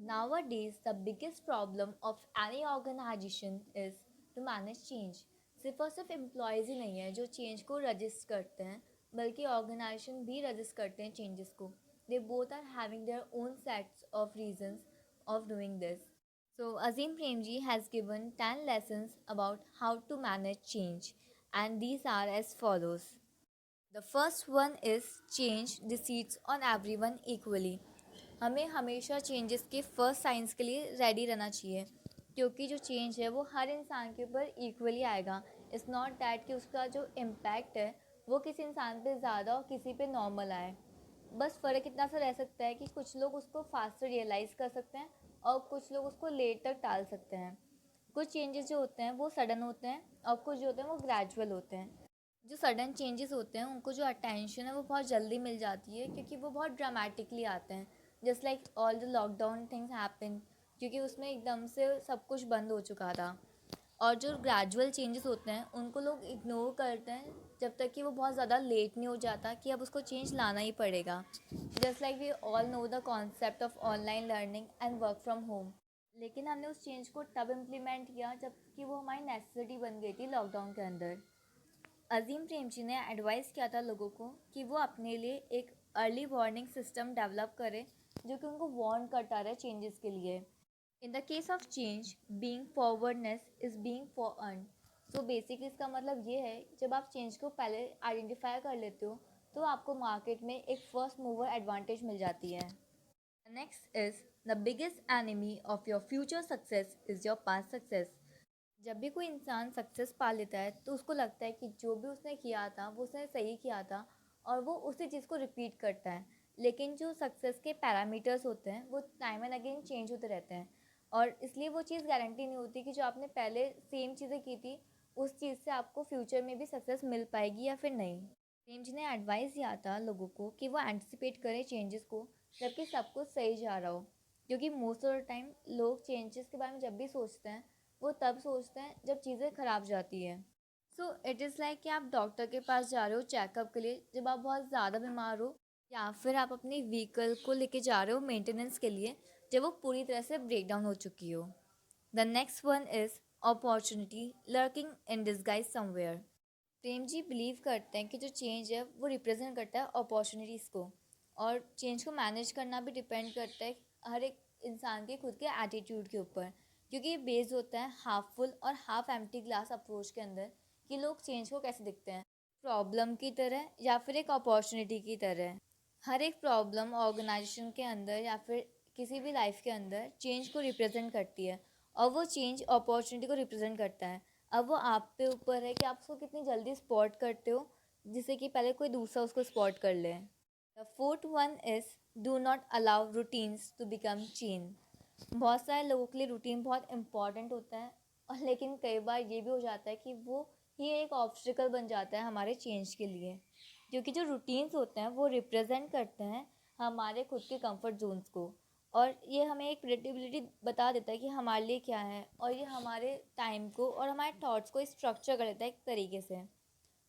Nowadays, the biggest problem of any organization is to manage change. सिर्फ और सिर्फ employees ही नहीं है जो चेंज को रजिस्ट करते हैं, बल्कि ऑर्गेनाइजेशन भी रजिस्ट करते हैं चेंजेस को. They both are having their own sets of reasons of doing this. So, Azim Premji has given 10 lessons about how to manage change, and these are as follows. The first one is change decides on everyone equally. हमें हमेशा changes के first science के लिए ready रहना चाहिए, क्योंकि जो change है वो हर इंसान के ऊपर इक्वली आएगा. इट्स नॉट दैट कि उसका जो इम्पैक्ट है वो किसी इंसान पे ज़्यादा और किसी पे नॉर्मल आए. बस फ़र्क इतना सा रह सकता है कि कुछ लोग उसको फास्टर रियलाइज़ कर सकते हैं और कुछ लोग उसको लेट तक टाल सकते हैं. कुछ चेंजेस जो होते हैं वो सडन होते हैं और कुछ जो होते हैं वो ग्रेजुअल होते हैं. जो सडन चेंजेस होते हैं उनको जो अटेंशन है वो बहुत जल्दी मिल जाती है, क्योंकि वो बहुत ड्रामेटिकली आते हैं. Just like all the lockdown things happen, क्योंकि उसमें एकदम से सब कुछ बंद हो चुका था. और जो ग्रेजुअल चेंजेस होते हैं उनको लोग इग्नोर करते हैं जब तक कि वो बहुत ज़्यादा लेट नहीं हो जाता कि अब उसको चेंज लाना ही पड़ेगा. Just like we all know the concept of online learning and work from home. लेकिन हमने उस चेंज को तब इम्प्लीमेंट किया जब कि वो हमारी नेसेसिटी बन गई थी लॉकडाउन के अंदर. अजीम प्रेमजी ने एडवाइस किया था लोगों को कि वो अपने लिए एक अर्ली वार्निंग सिस्टम डेवलप करें जो कि उनको वार्न करता रहे चेंजेस के लिए. In the case of change, being forwardness is being for earn. So basically इसका मतलब ये है, जब आप चेंज को पहले आइडेंटिफाई कर लेते हो तो आपको मार्केट में एक फर्स्ट मूवर एडवांटेज मिल जाती है. Next is the biggest enemy of your future success is your past success. जब भी कोई इंसान सक्सेस पा लेता है तो उसको लगता है कि जो भी उसने किया था वो उसने सही किया था और वो उसी चीज़ को रिपीट करता है. लेकिन जो सक्सेस के पैरामीटर्स होते हैं वो टाइम एंड अगेन चेंज होते रहते हैं, और इसलिए वो चीज़ गारंटी नहीं होती कि जो आपने पहले सेम चीज़ें की थी उस चीज़ से आपको फ्यूचर में भी सक्सेस मिल पाएगी या फिर नहीं. प्रेम जी ने एडवाइस दिया था लोगों को कि वो एंटिसिपेट करें चेंजेस को जबकि सब कुछ सही जा रहा हो, क्योंकि मोस्ट ऑफ द टाइम लोग चेंजेस के बारे में जब भी सोचते हैं वो तब सोचते हैं जब चीज़ें ख़राब जाती है. सो इट इज़ लाइक कि आप डॉक्टर के पास जा रहे हो चेकअप के लिए जब आप बहुत ज़्यादा बीमार हो, या फिर आप अपनी व्हीकल को लेके जा रहे हो मेंटेनेंस के लिए जब वो पूरी तरह से ब्रेक डाउन हो चुकी हो. The next one is opportunity lurking in disguise somewhere. Prem ji believe करते हैं कि जो चेंज है वो रिप्रेजेंट करता है अपॉर्चुनिटीज़ को, और चेंज को मैनेज करना भी डिपेंड करता है हर एक इंसान के खुद के एटीट्यूड के ऊपर, क्योंकि ये बेस्ड होता है हाफ फुल और हाफ एम्प्टी ग्लास अप्रोच के अंदर कि लोग चेंज को कैसे दिखते हैं, प्रॉब्लम की तरह या फिर एक अपॉर्चुनिटी की तरह. हर एक प्रॉब्लम ऑर्गेनाइजेशन के अंदर या फिर किसी भी लाइफ के अंदर चेंज को रिप्रेजेंट करती है, और वो चेंज अपॉर्चुनिटी को रिप्रेजेंट करता है. अब वो आप पे ऊपर है कि आप उसको कितनी जल्दी स्पॉट करते हो जिससे कि पहले कोई दूसरा उसको स्पॉट कर ले. The fourth one is do not allow routines to become chain. बहुत सारे लोगों के लिए रूटीन बहुत इंपॉर्टेंट होता है, और लेकिन कई बार ये भी हो जाता है कि वो ही एक ऑब्स्टिकल बन जाता है हमारे चेंज के लिए, क्योंकि जो रूटीन्स होते हैं वो रिप्रेजेंट करते हैं हमारे खुद के कंफर्ट जोन्स को, और ये हमें एक प्रेडिक्टेबिलिटी बता देता है कि हमारे लिए क्या है, और ये हमारे टाइम को और हमारे थॉट्स को स्ट्रक्चर कर देता है एक तरीके से.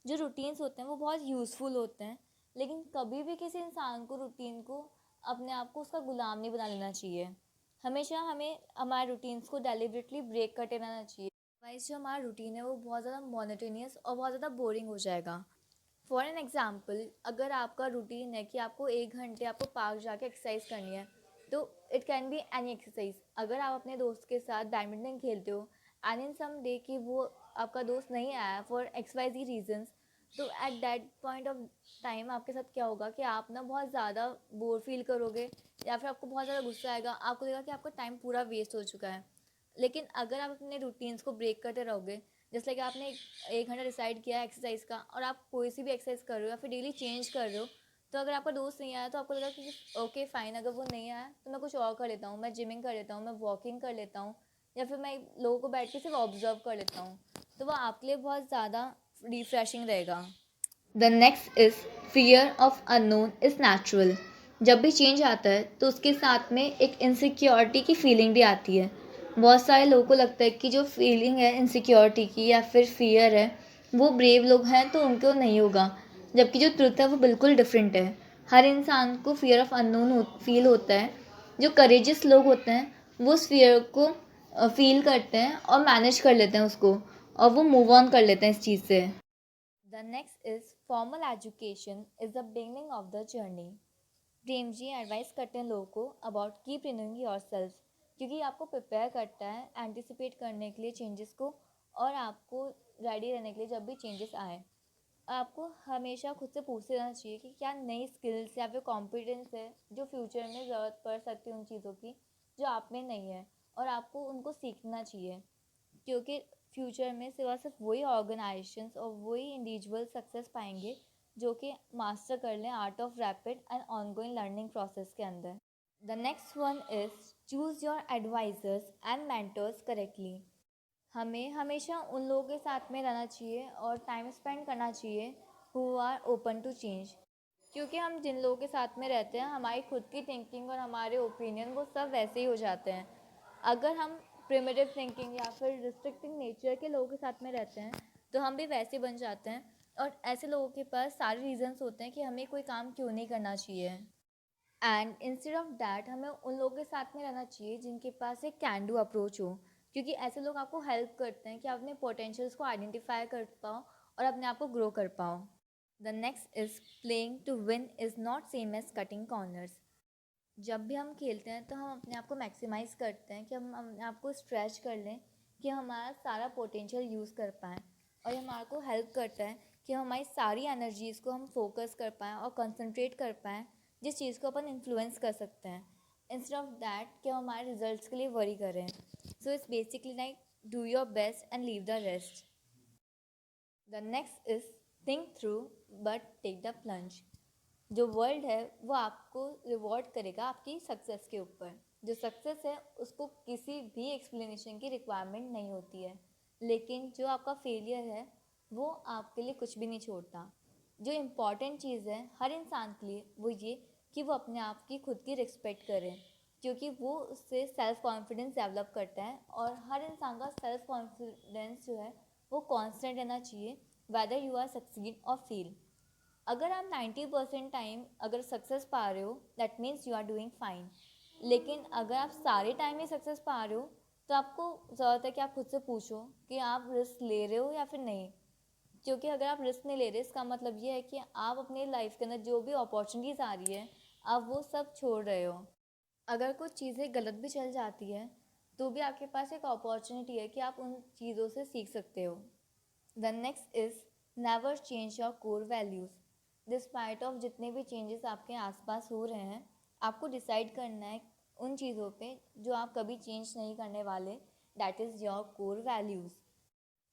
जो रूटीन्स होते हैं वो बहुत यूज़फुल होते हैं, लेकिन कभी भी किसी इंसान को रूटीन को अपने आप को उसका गुलाम नहीं बना लेना चाहिए. हमेशा हमें हमारे रूटीन्स को डेलिबरेटली ब्रेक करते रहना चाहिए, अदरवाइज जो हमारा रूटीन है वो बहुत ज़्यादा मोनोटोनियस और बहुत ज़्यादा बोरिंग हो जाएगा. फॉर एन एग्ज़ाम्पल, अगर आपका रूटीन है कि आपको 1 घंटे आपको पार्क जाके एक्सरसाइज करनी है, तो it can be any exercise. अगर आप अपने दोस्त के साथ बैडमिंटन खेलते हो एंड इन सम डे कि वो आपका दोस्त नहीं आया for X Y Z reasons, तो at that point of time आपके साथ क्या होगा कि आप ना बहुत ज़्यादा बोर फील करोगे, या फिर आपको बहुत ज़्यादा गुस्सा आएगा, आपको लगेगा कि आपका टाइम पूरा वेस्ट हो चुका है. लेकिन अगर आप अपने रूटीन्स को ब्रेक करते रहोगे, जैसे कि आपने 1 घंटा डिसाइड किया है एक्सरसाइज का और आप कोई सी भी एक्सरसाइज कर रहे हो या फिर डेली चेंज कर रहे हो, तो अगर आपका दोस्त नहीं आया तो आपको लगा कि ओके फाइन, अगर वो नहीं आया तो मैं कुछ और कर लेता हूँ, मैं जिमिंग कर लेता हूँ, मैं वॉकिंग कर लेता हूँ, या फिर मैं लोगों को बैठ के सिर्फ ऑब्जर्व कर लेता हूँ, तो वो आपके लिए बहुत ज़्यादा रिफ्रेशिंग रहेगा. The next is fear of unknown is natural. जब भी चेंज आता है तो उसके साथ में एक इनसिक्योरिटी की फीलिंग भी आती है. बहुत सारे लोगों को लगता है कि जो फीलिंग है इनसिक्योरिटी की या फिर फियर है वो ब्रेव लोग हैं तो उनको नहीं होगा, जबकि जो ट्रुथ है वो बिल्कुल डिफरेंट है. हर इंसान को फियर ऑफ अननोन फील होता है, जो करेजियस लोग होते हैं वो उस फियर को फील करते हैं और मैनेज कर लेते हैं उसको, और वो मूव ऑन कर लेते हैं इस चीज़ से। The next is formal education is the beginning of the journey. Prem ji advice करते हैं लोगों को about keep renewing yourself, क्योंकि आपको प्रिपेयर करता है एंटिसिपेट करने के लिए चेंजेस को, और आपको रेडी रहने के लिए जब भी चेंजेस आए। आपको हमेशा खुद से पूछते रहना चाहिए कि क्या नई स्किल्स या फिर कॉम्पिटेंस है जो फ्यूचर में ज़रूरत पड़ सकती है उन चीज़ों की जो आप में नहीं है, और आपको उनको सीखना चाहिए, क्योंकि फ्यूचर में सिर्फ वही ऑर्गेनाइजेशंस और वही इंडिविजुअल सक्सेस पाएंगे जो कि मास्टर कर लें art of rapid and ongoing learning process के अंदर। The next one is choose your advisers and mentors correctly. हमें हमेशा उन लोगों के साथ में रहना चाहिए और टाइम स्पेंड करना चाहिए who are open to change, क्योंकि हम जिन लोगों के साथ में रहते हैं हमारी खुद की थिंकिंग और हमारे ओपिनियन वो सब वैसे ही हो जाते हैं। अगर हम प्रिमिटिव थिंकिंग या फिर रिस्ट्रिक्टिंग नेचर के लोगों के साथ में रहते हैं तो हम भी वैसे बन जाते हैं, और ऐसे लोगों के पास सारे रीजंस होते हैं कि हमें कोई काम क्यों नहीं करना चाहिए। एंड इंस्टेड ऑफ दैट हमें उन लोगों के साथ में रहना चाहिए जिनके पास एक कैन डू अप्रोच हो, क्योंकि ऐसे लोग आपको हेल्प करते हैं कि आप अपने पोटेंशियल्स को आइडेंटिफाई कर पाओ और अपने आप को ग्रो कर पाओ। The next is playing to win is not same as cutting corners. जब भी हम खेलते हैं तो हम अपने आप को मैक्सिमाइज़ करते हैं कि हम अपने आप को स्ट्रेच कर लें कि हमारा सारा पोटेंशियल यूज़ कर पाएँ, और ये हमारे को हेल्प करता है कि हमारी सारी एनर्जीज़ को हम फोकस कर पाएँ और कंसंट्रेट कर पाएँ जिस चीज़ को अपन इन्फ्लुएंस कर सकते हैं, इंस्टेड ऑफ दैट कि हम हमारे रिजल्ट्स के लिए वरी करें। So it's basically like do your best and leave the rest. The next is think through but take the plunge. जो वर्ल्ड है वो आपको रिवॉर्ड करेगा आपकी सक्सेस के ऊपर। जो सक्सेस है उसको किसी भी एक्सप्लेनेशन की रिक्वायरमेंट नहीं होती है, लेकिन जो आपका फेलियर है वो आपके लिए कुछ भी नहीं छोड़ता। जो इम्पॉर्टेंट चीज़ है हर इंसान के लिए वो ये कि वो अपने आप की खुद की रिस्पेक्ट करे, क्योंकि वो उससे सेल्फ कॉन्फिडेंस डेवलप करता है, और हर इंसान का सेल्फ कॉन्फिडेंस जो है वो कांस्टेंट रहना चाहिए, वेदर यू आर सक्सीड और फेल। अगर आप 90% टाइम अगर सक्सेस पा रहे हो that means you are doing fine, लेकिन अगर आप सारे टाइम में सक्सेस पा रहे हो तो आपको ज़रूरत है कि आप खुद से पूछो कि आप रिस्क ले रहे हो या फिर नहीं। क्योंकि अगर आप रिस्क नहीं ले रहे इसका मतलब ये है कि आप अपनी लाइफ के अंदर जो भी अपॉर्चुनिटीज़ आ रही है आप वो सब छोड़ रहे हो। अगर कुछ चीज़ें गलत भी चल जाती है तो भी आपके पास एक अपॉर्चुनिटी है कि आप उन चीज़ों से सीख सकते हो। The next is never change your core values. Despite of जितने भी चेंजेस आपके आसपास हो रहे हैं आपको डिसाइड करना है उन चीज़ों पे जो आप कभी चेंज नहीं करने वाले, that is your core values.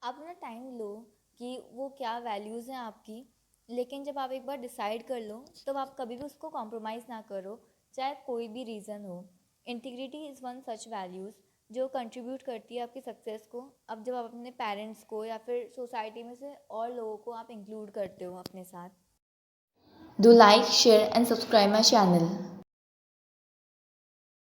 आप अपना टाइम लो कि वो क्या वैल्यूज़ हैं आपकी, लेकिन जब आप एक बार डिसाइड कर लो तब आप कभी भी उसको कॉम्प्रोमाइज़ ना करो, चाहे कोई भी रीज़न हो। Integrity is one such values जो कंट्रीब्यूट करती है आपकी सक्सेस को। अब जब आप अपने पेरेंट्स को या फिर सोसाइटी में से और लोगों को आप इंक्लूड करते हो अपने साथ। Do like, share and subscribe my channel.